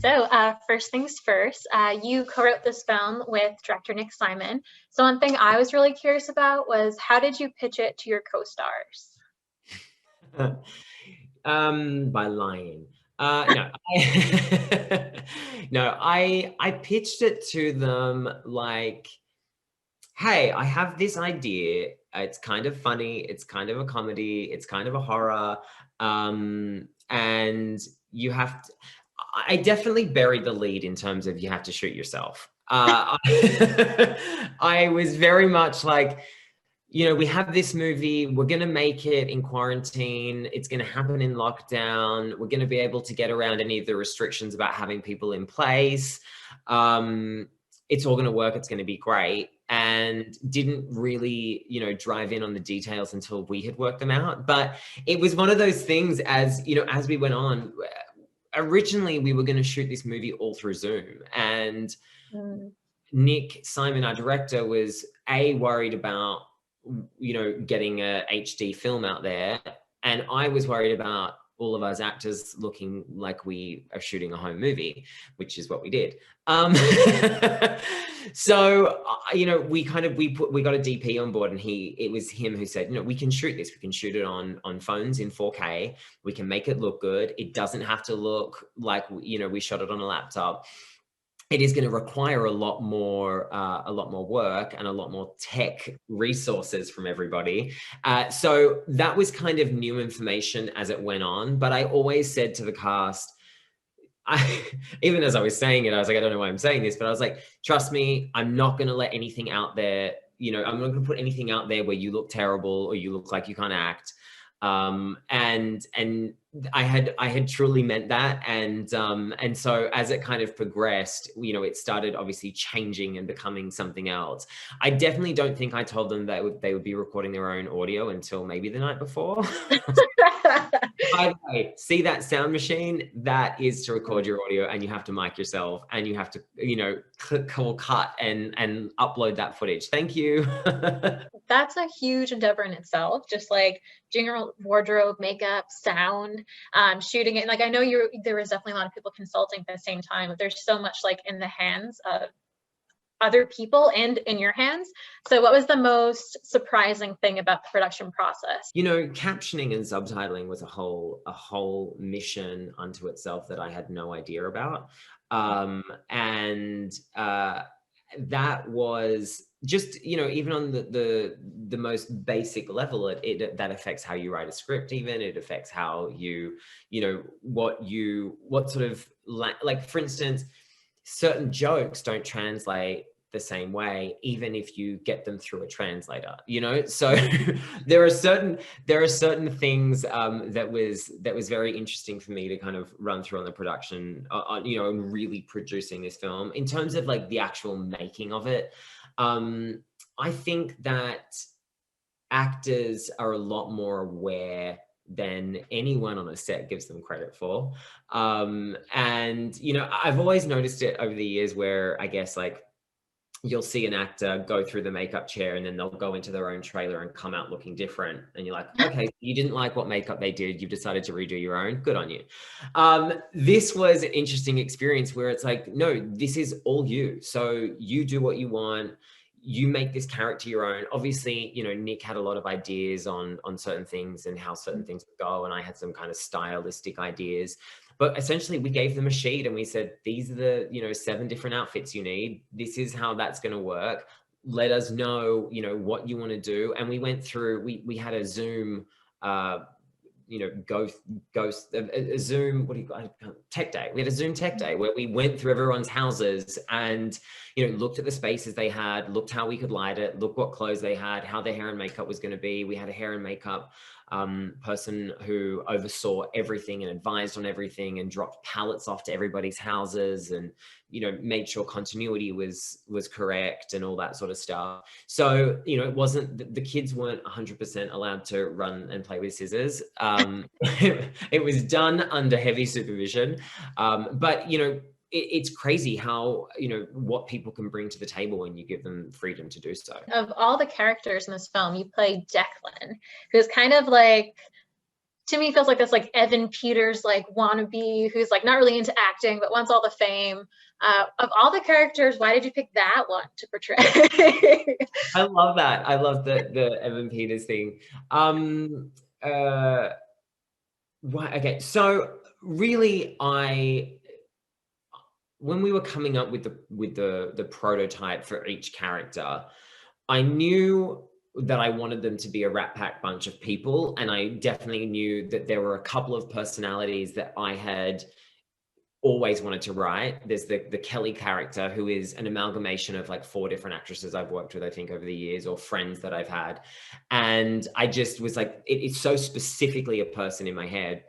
So, first things first, you co-wrote this film with director Nick Simon. So one thing I was really curious about was how did you pitch it to your co-stars? By lying. No, no, I pitched it to them like, hey, I have this idea. It's kind of funny. It's kind of a comedy. It's kind of a horror. And you have to, I definitely buried the lead in terms of you have to shoot yourself. I was very much like, we have this movie, we're going to make it in quarantine, it's going to happen in lockdown, we're going to be able to get around any of the restrictions about having people in place. It's all going to work, it's going to be great. And didn't really, drive in on the details until we had worked them out. But it was one of those things as we went on, originally we were going to shoot this movie all through Zoom. And Nick Simon, our director, was worried about getting a HD film out there, and I was worried about all of us actors looking like we are shooting a home movie, which is what we did. So we got a DP on board, and it was him who said, we can shoot this, we can shoot it on phones in 4K, we can make it look good, it doesn't have to look like we shot it on a laptop. It is going to require a lot more work and a lot more tech resources from everybody. So that was kind of new information as it went on. But I always said to the cast, even as I was saying it, I was like, I don't know why I'm saying this, but I was like, trust me, I'm not going to let anything out there. I'm not going to put anything out there where you look terrible or you look like you can't act. And I had truly meant that. And so as it kind of progressed, it started obviously changing and becoming something else. I definitely don't think I told them that they would be recording their own audio until maybe the night before. By the way, see that sound machine? That is to record your audio, and you have to mic yourself, and you have to, cut and upload that footage. Thank you. That's a huge endeavor in itself, just like doing your wardrobe, makeup, sound, shooting it. Like I know there was definitely a lot of people consulting at the same time, but there's so much like in the hands of other people and in your hands. So what was the most surprising thing about the production process? Captioning and subtitling was a whole mission unto itself that I had no idea about. That was just, even on the most basic level, that affects how you write a script. Even it affects how what sort of like, for instance, certain jokes don't translate the same way, even if you get them through a translator, so there are certain things that was very interesting for me to kind of run through on the production, and really producing this film in terms of like the actual making of it. I think that actors are a lot more aware than anyone on a set gives them credit for. And, I've always noticed it over the years where I guess like you'll see an actor go through the makeup chair and then they'll go into their own trailer and come out looking different. And you're like, okay, you didn't like what makeup they did. You've decided to redo your own. Good on you. This was an interesting experience where it's like, no, this is all you. So you do what you want. You make this character your own. Obviously, Nick had a lot of ideas on certain things and how certain things would go. And I had some kind of stylistic ideas. But essentially, we gave them a sheet and we said, these are the, 7 different outfits you need. This is how that's going to work. Let us know, what you want to do. And we went through, we had a Zoom, a Zoom, what do you call tech day. We had a Zoom tech day where we went through everyone's houses and, looked at the spaces they had, looked how we could light it, look what clothes they had, how their hair and makeup was going to be. We had a hair and makeup person who oversaw everything and advised on everything and dropped pallets off to everybody's houses and made sure continuity was correct and all that sort of stuff. So it wasn't, the kids weren't 100% allowed to run and play with scissors. It was done under heavy supervision, but it's crazy how, what people can bring to the table when you give them freedom to do so. Of all the characters in this film, you play Declan, who's kind of like to me feels like this like Evan Peters like wannabe who's like not really into acting but wants all the fame. Of all the characters, why did you pick that one to portray? I love that. I love the Evan Peters thing. Uh, right. Okay. So really, when we were coming up with the prototype for each character, I knew that I wanted them to be a Rat Pack bunch of people, and I definitely knew that there were a couple of personalities that I had always wanted to write. There's the Kelly character, who is an amalgamation of like 4 different actresses I've worked with, I think, over the years, or friends that I've had. And I just was like, it's so specifically a person in my head.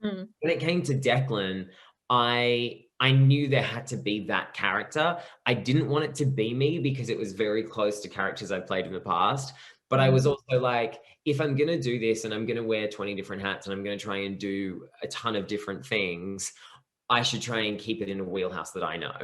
Mm. When it came to Declan, I knew there had to be that character. I didn't want it to be me because it was very close to characters I've played in the past. But I was also like, if I'm going to do this and I'm going to wear 20 different hats and I'm going to try and do a ton of different things, I should try and keep it in a wheelhouse that I know.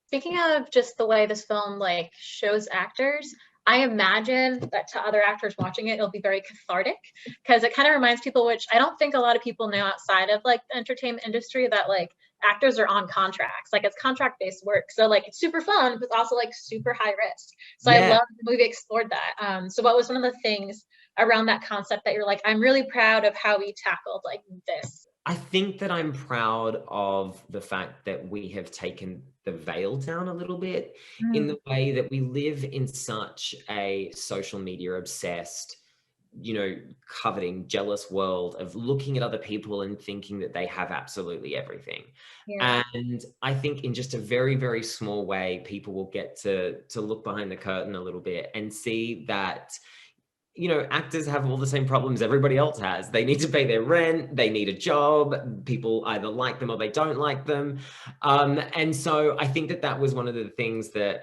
Speaking of just the way this film like shows actors, I imagine that to other actors watching it, it'll be very cathartic because it kind of reminds people, which I don't think a lot of people know outside of like the entertainment industry, that like actors are on contracts, like it's contract-based work. So like it's super fun, but also like super high risk. So I love the movie explored that. So what was one of the things around that concept that you're like, I'm really proud of how we tackled like this? I think that I'm proud of the fact that we have taken the veil down a little bit, in the way that we live in such a social media obsessed, coveting, jealous world of looking at other people and thinking that they have absolutely everything. Yeah. And I think in just a very, very small way, people will get to look behind the curtain a little bit and see that actors have all the same problems everybody else has. They need to pay their rent, they need a job, people either like them or they don't like them. And so I think that was one of the things that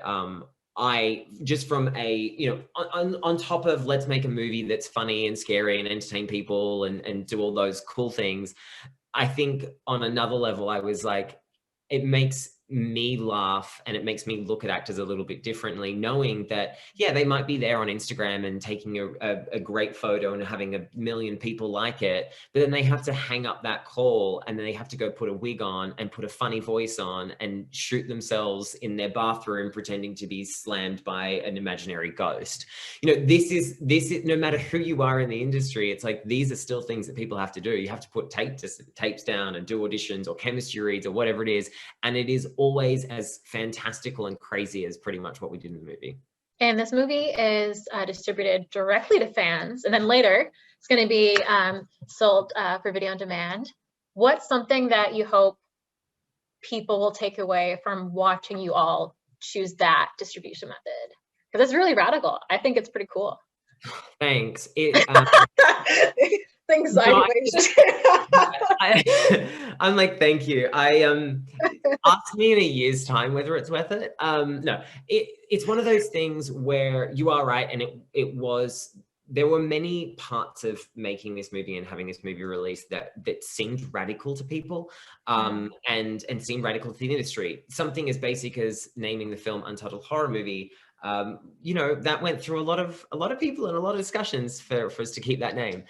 I just from on top of let's make a movie that's funny and scary and entertain people and do all those cool things. I think on another level, I was like, it makes me laugh and it makes me look at actors a little bit differently, knowing that, yeah, they might be there on Instagram and taking a great photo and having 1 million people like it, but then they have to hang up that call and then they have to go put a wig on and put a funny voice on and shoot themselves in their bathroom pretending to be slammed by an imaginary ghost. This is no matter who you are in the industry, it's like, these are still things that people have to do. You have to put tapes down and do auditions or chemistry reads or whatever it is. And it is always as fantastical and crazy as pretty much what we did in the movie. And this movie is distributed directly to fans, and then later it's going to be sold for video on demand. What's something that you hope people will take away from watching you all choose that distribution method? Because it's really radical. I think it's pretty cool. Thanks. Things no, sideways. I'm like, thank you. Ask me in a year's time whether it's worth it. No, it's one of those things where you are right, and there were many parts of making this movie and having this movie released that seemed radical to people, and seemed radical to the industry. Something as basic as naming the film Untitled Horror Movie. That went through a lot of people and a lot of discussions for us to keep that name.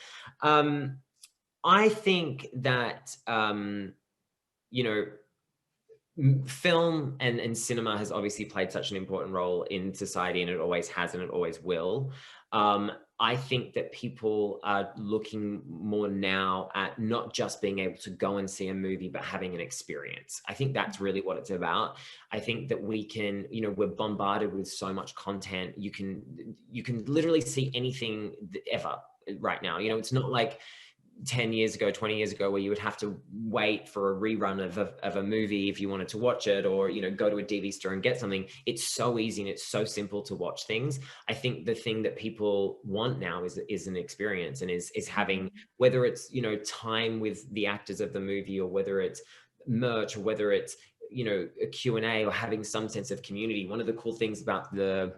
I think that film and cinema has obviously played such an important role in society, and it always has and it always will. I think that people are looking more now at not just being able to go and see a movie, but having an experience. I think that's really what it's about. I think that we can, we're bombarded with so much content. You can literally see anything ever right now. It's not like 10 years ago, 20 years ago, where you would have to wait for a rerun of a movie if you wanted to watch it, or, go to a DVD store and get something. It's so easy and it's so simple to watch things. I think the thing that people want now is an experience, and is having, whether it's, time with the actors of the movie, or whether it's merch, or whether it's, a Q&A, or having some sense of community. One of the cool things about the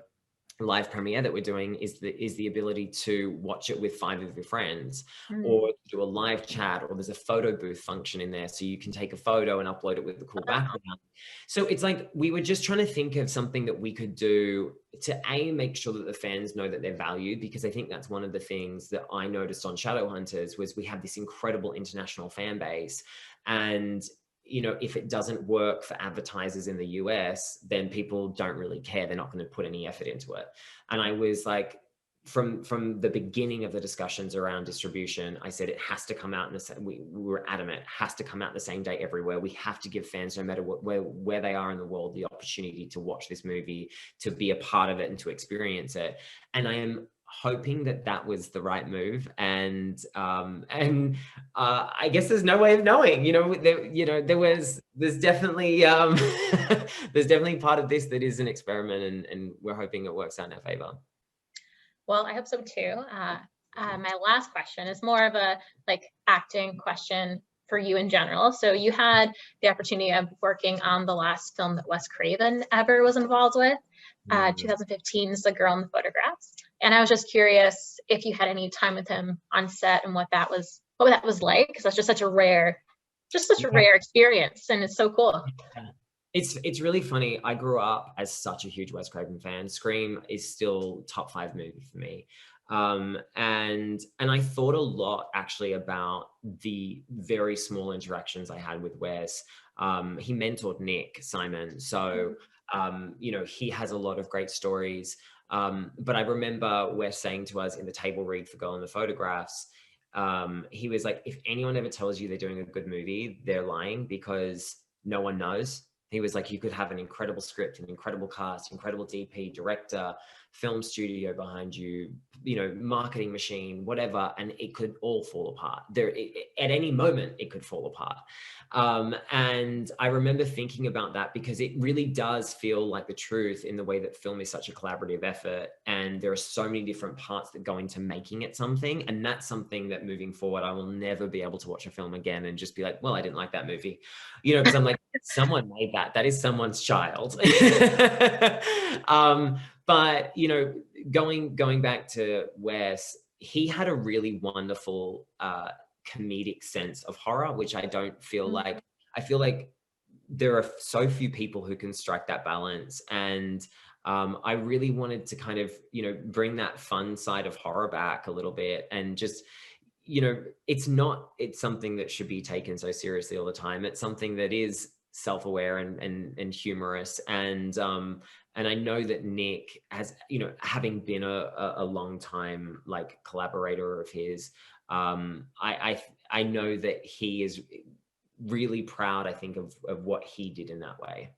live premiere that we're doing is the ability to watch it with 5 of your friends, Mm. or do a live chat, or there's a photo booth function in there, so you can take a photo and upload it with a cool background. So it's like we were just trying to think of something that we could do to make sure that the fans know that they're valued, because I think that's one of the things that I noticed on Shadowhunters was we have this incredible international fan base, and if it doesn't work for advertisers in the US, then people don't really care. They're not going to put any effort into it. And I was like, from the beginning of the discussions around distribution, I said it has to come out in the same. We were adamant, it has to come out the same day everywhere. We have to give fans, no matter where they are in the world, the opportunity to watch this movie, to be a part of it, and to experience it. And I am hoping that was the right move, and I guess there's no way of knowing. There's definitely there's definitely part of this that is an experiment, and we're hoping it works out in our favor. Well, I hope so too. My last question is more of a acting question for you in general. So you had the opportunity of working on the last film that Wes Craven ever was involved with, 2015's The Girl in the Photographs. And I was just curious if you had any time with him on set and what that was like, because that's just such a rare experience, and it's so cool. Yeah. It's really funny. I grew up as such a huge Wes Craven fan. Scream is still top 5 movie for me. And I thought a lot actually about the very small interactions I had with Wes. He mentored Nick Simon. So, he has a lot of great stories. But I remember Wes saying to us in the table read for Girl in the Photographs, he was like, if anyone ever tells you they're doing a good movie, they're lying, because no one knows. He was like, you could have an incredible script, an incredible cast, incredible DP, director, film studio behind you, marketing machine, whatever, and it could all fall apart. At any moment, it could fall apart. And I remember thinking about that, because it really does feel like the truth in the way that film is such a collaborative effort, and there are so many different parts that go into making it something. And that's something that moving forward, I will never be able to watch a film again and just be like, well, I didn't like that movie, because I'm like, someone made that. That is someone's child. But going back to Wes, he had a really wonderful comedic sense of horror, which I don't feel like. I feel like there are so few people who can strike that balance, and I really wanted to kind of bring that fun side of horror back a little bit, and just it's something that should be taken so seriously all the time. It's something that is self-aware and humorous, and I know that Nick has, having been a long time collaborator of his, I know that he is really proud, I think, of what he did in that way.